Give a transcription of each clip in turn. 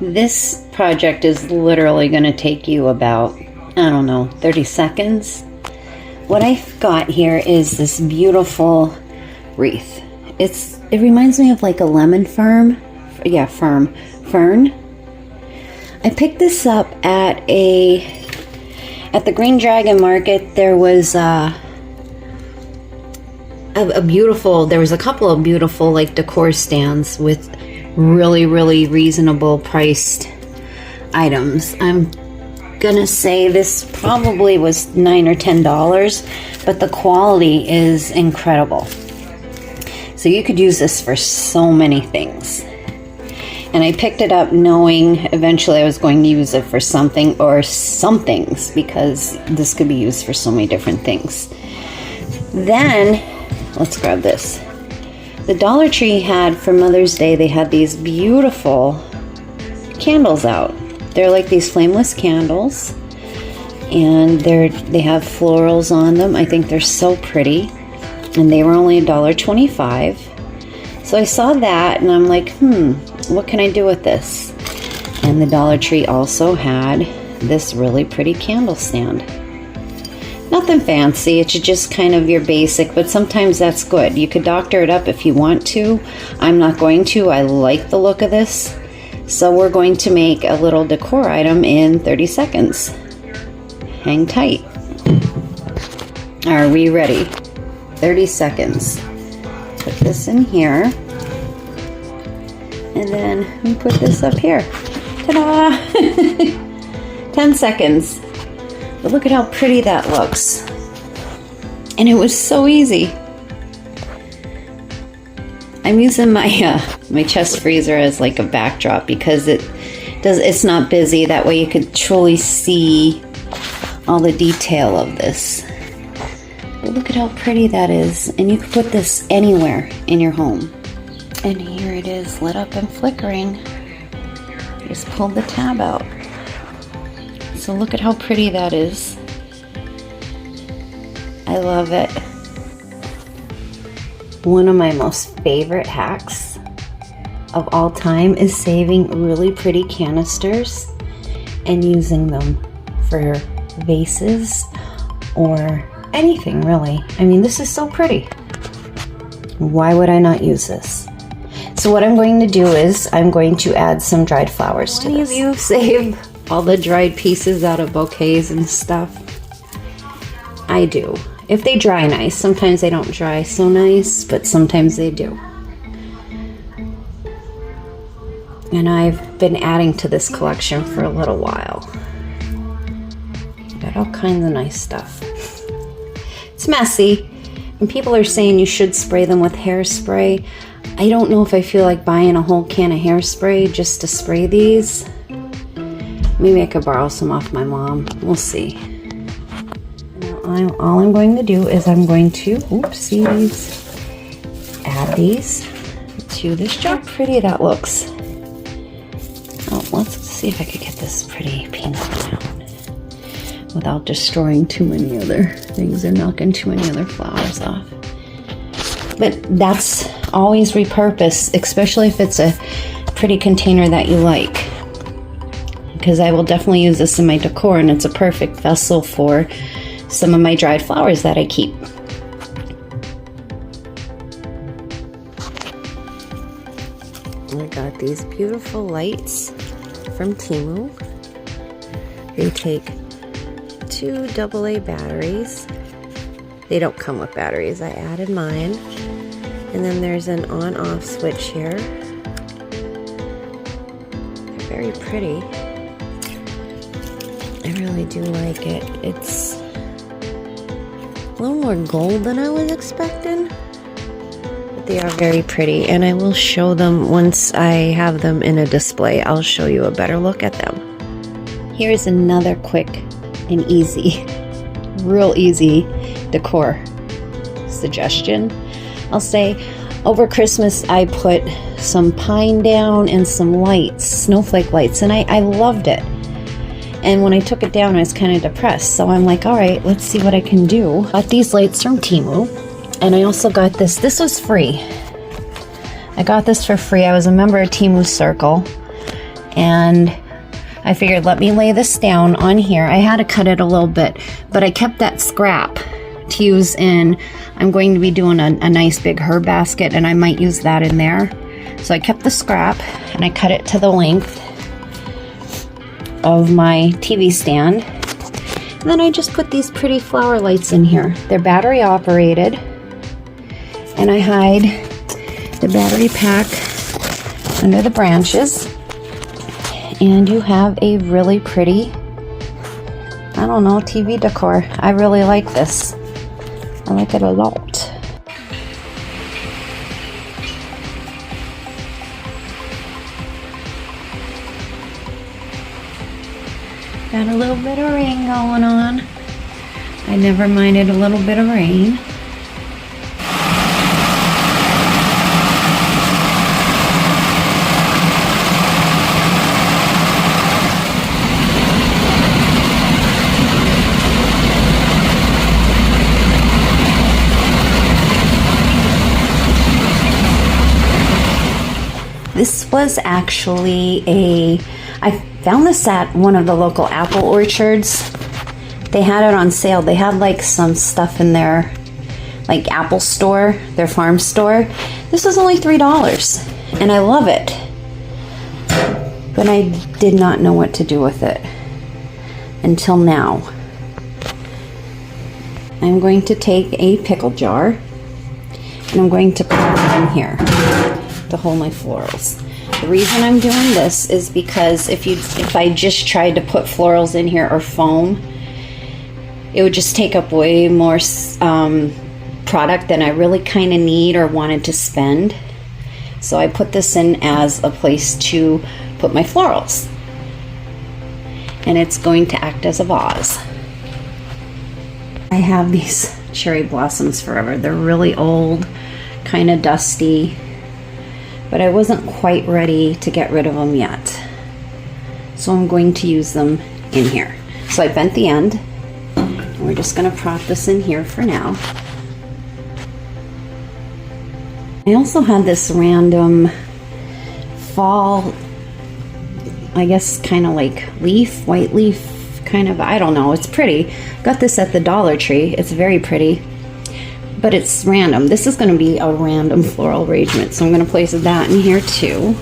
This project is literally going to take you about, I don't know, 30 seconds. What I've got here is this beautiful wreath. It reminds me of like a lemon fern. Yeah, fern. I picked this up at the Green Dragon Market. There was there was a couple of beautiful like decor stands with really, really reasonable priced items. I'm gonna say this probably was $9 or $10, but the quality is incredible. So you could use this for so many things. And I picked it up knowing eventually I was going to use it for something or some things, because this could be used for so many different things. Then, let's grab this. The Dollar Tree had, for Mother's Day, they had these beautiful candles out. They're like these flameless candles, and they have florals on them. I think they're so pretty, and they were only $1.25. So I saw that, and I'm like, what can I do with this? And the Dollar Tree also had this really pretty candle stand. Nothing fancy, it's just kind of your basic, but sometimes that's good. You could doctor it up if you want to. I'm not going to. I like the look of this. So we're going to make a little decor item in 30 seconds. Hang tight. Are we ready? 30 seconds. Put this in here. And then we put this up here. Ta-da! 10 seconds. But look at how pretty that looks. And it was so easy. I'm using my my chest freezer as like a backdrop because it's not busy. That way you could truly see all the detail of this. But look at how pretty that is. And you could put this anywhere in your home. And here it is, lit up and flickering. Just pulled the tab out. So look at how pretty that is. I love it. One of my most favorite hacks of all time is saving really pretty canisters and using them for vases or anything really. I mean, this is so pretty. Why would I not use this? So what I'm going to do is I'm going to add some dried flowers to this. Many of you save all the dried pieces out of bouquets and stuff. I do. If they dry nice. Sometimes they don't dry so nice, but sometimes they do. And I've been adding to this collection for a little while. Got all kinds of nice stuff. It's messy, and people are saying you should spray them with hairspray. I don't know if I feel like buying a whole can of hairspray just to spray these. Maybe I could borrow some off my mom. We'll see. Now all I'm going to do is I'm going to, add these to this jar. How pretty that looks. Oh, let's see if I could get this pretty pink down without destroying too many other things or knocking too many other flowers off. But that's always repurpose, especially if it's a pretty container that you like. Because I will definitely use this in my decor, and it's a perfect vessel for some of my dried flowers that I keep. I got these beautiful lights from Temu. They take 2 AA batteries. They don't come with batteries. I added mine. And then there's an on-off switch here. They're very pretty. I really do like it. It's a little more gold than I was expecting. But they are very pretty, and I will show them once I have them in a display. I'll show you a better look at them. Here's another quick and easy, real easy decor suggestion. I'll say over Christmas I put some pine down and some lights, snowflake lights, and I loved it. And when I took it down, I was kind of depressed. So I'm like, all right, let's see what I can do. Got these lights from Temu. And I also got this. This was free. I got this for free. I was a member of Temu Circle. and I figured let me lay this down on here. I had to cut it a little bit, but I kept that scrap to use in, I'm going to be doing a nice big herb basket, and I might use that in there. So I kept the scrap and I cut it to the length of my TV stand. And then I just put these pretty flower lights in here. They're battery operated, and I hide the battery pack under the branches, and you have a really pretty, I don't know, TV decor. I really like this. I like it a lot. Got a little bit of rain going on. I never minded a little bit of rain. This was actually I found this at one of the local apple orchards. They had it on sale. They had like some stuff in their like Apple store, their farm store. This was only $3 and I love it. But I did not know what to do with it until now. I'm going to take a pickle jar and I'm going to put it in here to hold my florals. The reason I'm doing this is because if I just tried to put florals in here or foam, it would just take up way more product than I really kind of need or wanted to spend. So I put this in as a place to put my florals, and it's going to act as a vase. I have these cherry blossoms forever. They're really old, kind of dusty, but I wasn't quite ready to get rid of them yet. So I'm going to use them in here. So I bent the end, and we're just gonna prop this in here for now. I also had this random fall, I guess kind of like leaf, white leaf, kind of, I don't know, it's pretty. Got this at the Dollar Tree, it's very pretty. But it's random. This is going to be a random floral arrangement, so I'm going to place that in here too.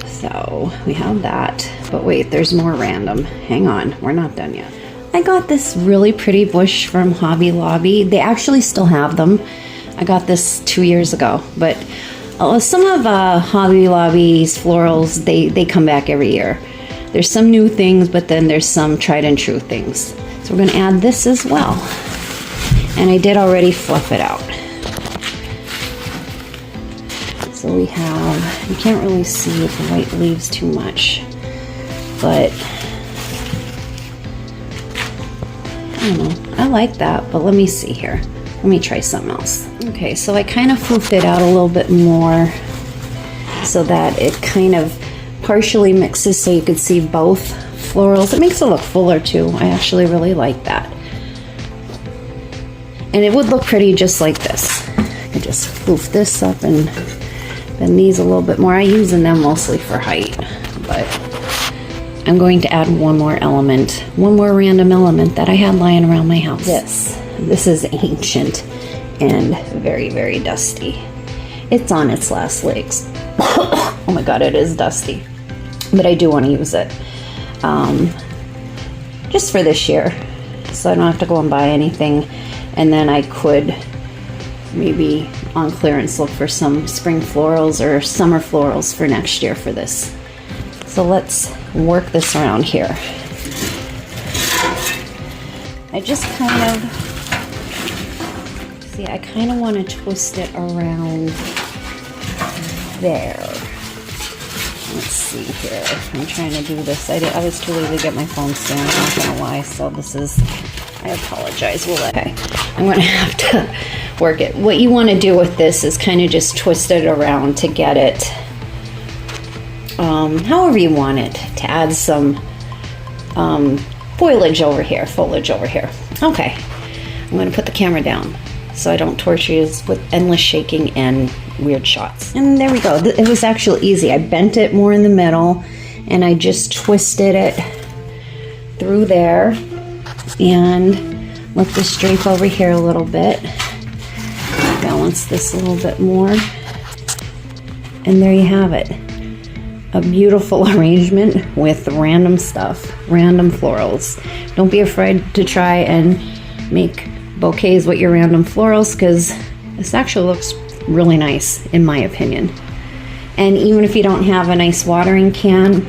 So we have that, but wait, there's more random. Hang on, we're not done yet. I got this really pretty bush from Hobby Lobby. They actually still have them. I got this 2 years ago, but some of Hobby Lobby's florals, they come back every year. There's some new things, but then there's some tried and true things. So we're going to add this as well. And I did already fluff it out. So we have, you can't really see the white leaves too much, but I don't know, I like that, but let me see here. Let me try something else. Okay, so I kind of fluffed it out a little bit more so that it kind of partially mixes so you could see both florals. It makes it look fuller too. I actually really like that. And it would look pretty just like this. I could just floof this up and bend these a little bit more. I'm using them mostly for height, but I'm going to add one more element, one more random element that I had lying around my house. This is ancient and very, very dusty. It's on its last legs. Oh my God, it is dusty, but I do want to use it just for this year, so I don't have to go and buy anything. And then I could maybe on clearance look for some spring florals or summer florals for next year for this. So let's work this around here. I just kind of, see, I kind of want to twist it around there. Let's see here. I'm trying to do this. I was too lazy to get my phone stand, I'm not gonna lie, so this is, I apologize. Okay, I'm going to have to work it. What you want to do with this is kind of just twist it around to get it however you want it, to add some foliage over here. Okay, I'm going to put the camera down so I don't torture you with endless shaking and weird shots. And there we go. It was actually easy. I bent it more in the middle and I just twisted it through there and let this drape over here a little bit. Balance this a little bit more. And there you have it. A beautiful arrangement with random stuff, random florals. Don't be afraid to try and make bouquets with your random florals, because this actually looks really nice in my opinion. And even if you don't have a nice watering can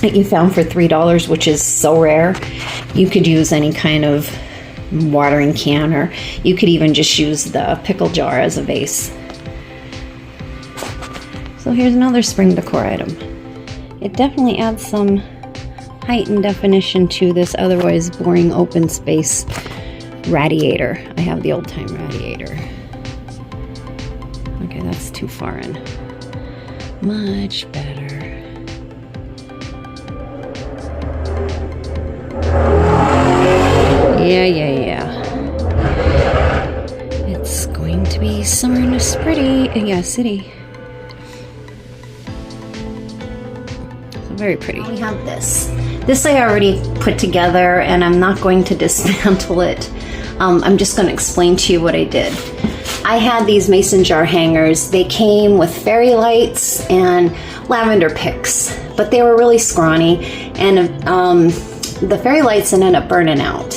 that you found for $3, which is so rare, you could use any kind of watering can, or you could even just use the pickle jar as a vase. So here's another spring decor item. It definitely adds some height and definition to this otherwise boring open space radiator. I have the old time radiator. Okay, that's too far in. Much better. Yeah. It's going to be summer in a city. So very pretty. We have this. This I already put together, and I'm not going to dismantle it. I'm just going to explain to you what I did. I had these mason jar hangers. They came with fairy lights and lavender picks, but they were really scrawny, and the fairy lights ended up burning out.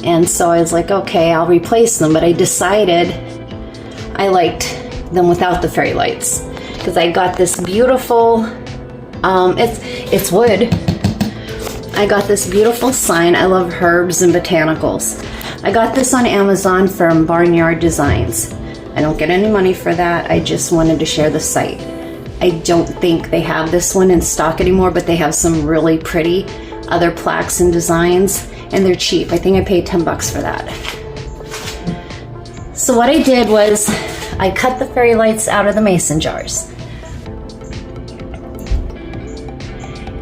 And so I was like, okay, I'll replace them, but I decided I liked them without the fairy lights, because I got this beautiful, it's wood. I got this beautiful sign. I love herbs and botanicals. I got this on Amazon from Barnyard Designs. I don't get any money for that. I just wanted to share the site. I don't think they have this one in stock anymore, but they have some really pretty other plaques and designs, and they're cheap. I think I paid 10 bucks for that. So what I did was I cut the fairy lights out of the mason jars,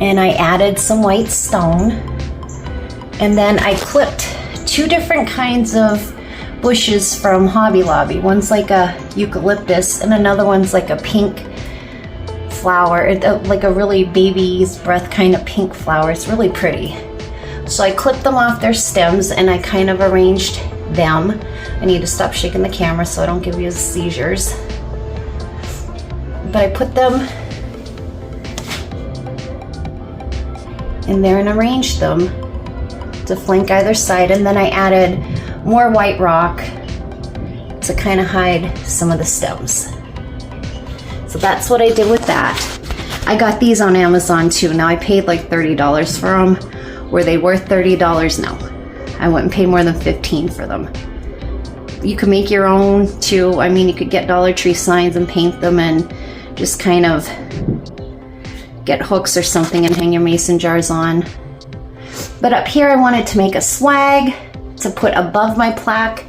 and I added some white stone, and then I clipped 2 different kinds of bushes from Hobby Lobby. One's like a eucalyptus, and another one's like a pink flower, like a really baby's breath kind of pink flower. It's really pretty. So I clipped them off their stems, and I kind of arranged them. I need to stop shaking the camera so I don't give you seizures. But I put them in there and arranged them to flank either side, and then I added more white rock to kind of hide some of the stems. So that's what I did with that. I got these on Amazon too. Now I paid like $30 for them. Were they worth $30? No. I wouldn't pay more than $15 for them. You could make your own too. I mean, you could get Dollar Tree signs and paint them and just kind of get hooks or something and hang your mason jars on. But up here I wanted to make a swag to put above my plaque,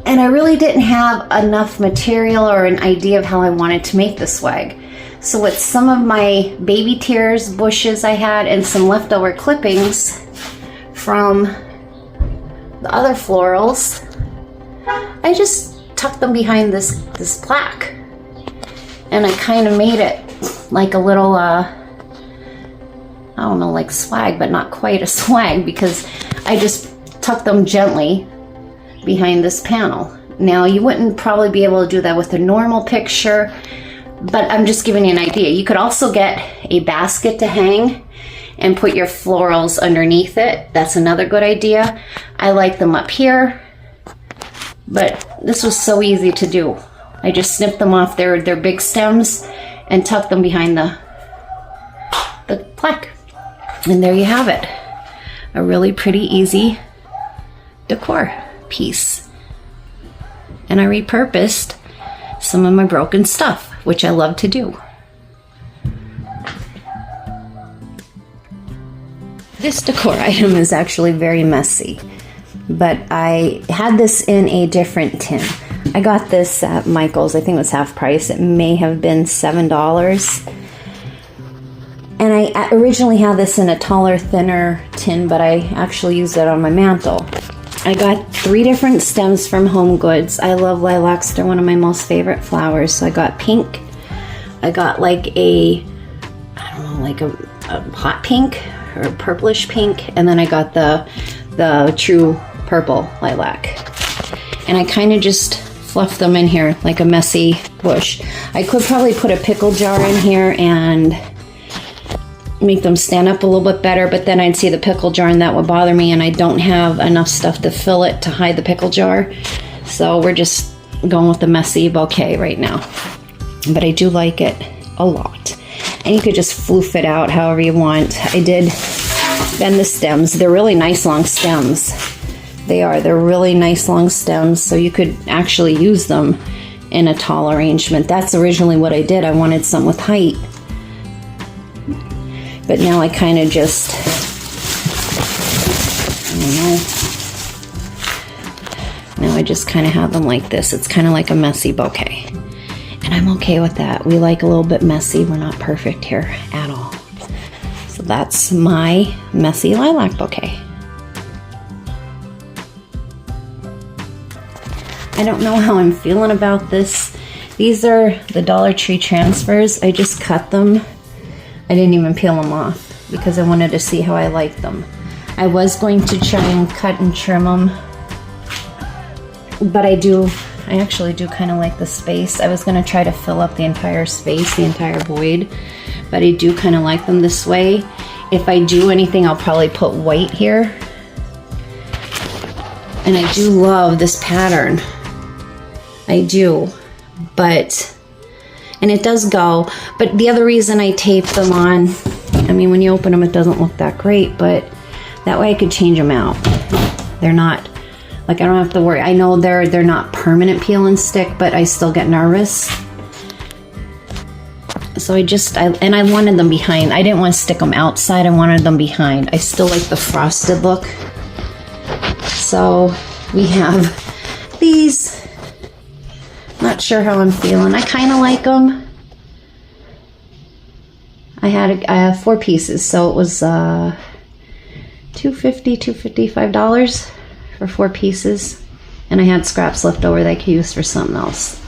and I really didn't have enough material or an idea of how I wanted to make the swag. So with some of my baby tears bushes I had and some leftover clippings from the other florals, I just tucked them behind this plaque, and I kind of made it like a little I don't know, like swag, but not quite a swag, because I just tucked them gently behind this panel. Now you wouldn't probably be able to do that with a normal picture, but I'm just giving you an idea. You could also get a basket to hang and put your florals underneath it. That's another good idea. I like them up here, but this was so easy to do. I just snipped them off their big stems and tucked them behind the plaque. And there you have it. A really pretty easy decor piece. And I repurposed some of my broken stuff, which I love to do. This decor item is actually very messy, but I had this in a different tin. I got this at Michael's. I think it was half price. It may have been $7. And I originally had this in a taller, thinner tin, but I actually used it on my mantle. I got 3 different stems from Home Goods. I love lilacs. They're one of my most favorite flowers. So I got pink. I got like a, I don't know like a hot pink or purplish pink, and then I got the true purple lilac. And I kind of just fluff them in here like a messy bush. I could probably put a pickle jar in here and make them stand up a little bit better, but then I'd see the pickle jar and that would bother me, and I don't have enough stuff to fill it to hide the pickle jar. So we're just going with the messy bouquet right now. But I do like it a lot. And you could just floof it out however you want. I did bend the stems. They're really nice long stems. They're really nice long stems, so you could actually use them in a tall arrangement. That's originally what I did. I wanted something with height. But now I kind of just, I don't know. Now I just kind of have them like this. It's kind of like a messy bouquet. And I'm okay with that. We like a little bit messy. We're not perfect here at all. So that's my messy lilac bouquet. I don't know how I'm feeling about this. These are the Dollar Tree transfers. I just cut them. I didn't even peel them off because I wanted to see how I liked them. I was going to try and cut and trim them, but I actually do kind of like the space. I was going to try to fill up the entire space, the entire void, but I do kind of like them this way. If I do anything, I'll probably put white here. And I do love this pattern. I do, and it does go, but the other reason I tape them on, I mean, when you open them, it doesn't look that great, but that way I could change them out. They're not, like, I don't have to worry. I know they're not permanent peel and stick, but I still get nervous. So I wanted them behind. I didn't want to stick them outside. I wanted them behind. I still like the frosted look. So we have these. Not sure how I'm feeling. I kind of like them. I have 4 pieces, so it was $255 for 4 pieces, and I had scraps left over that I could use for something else.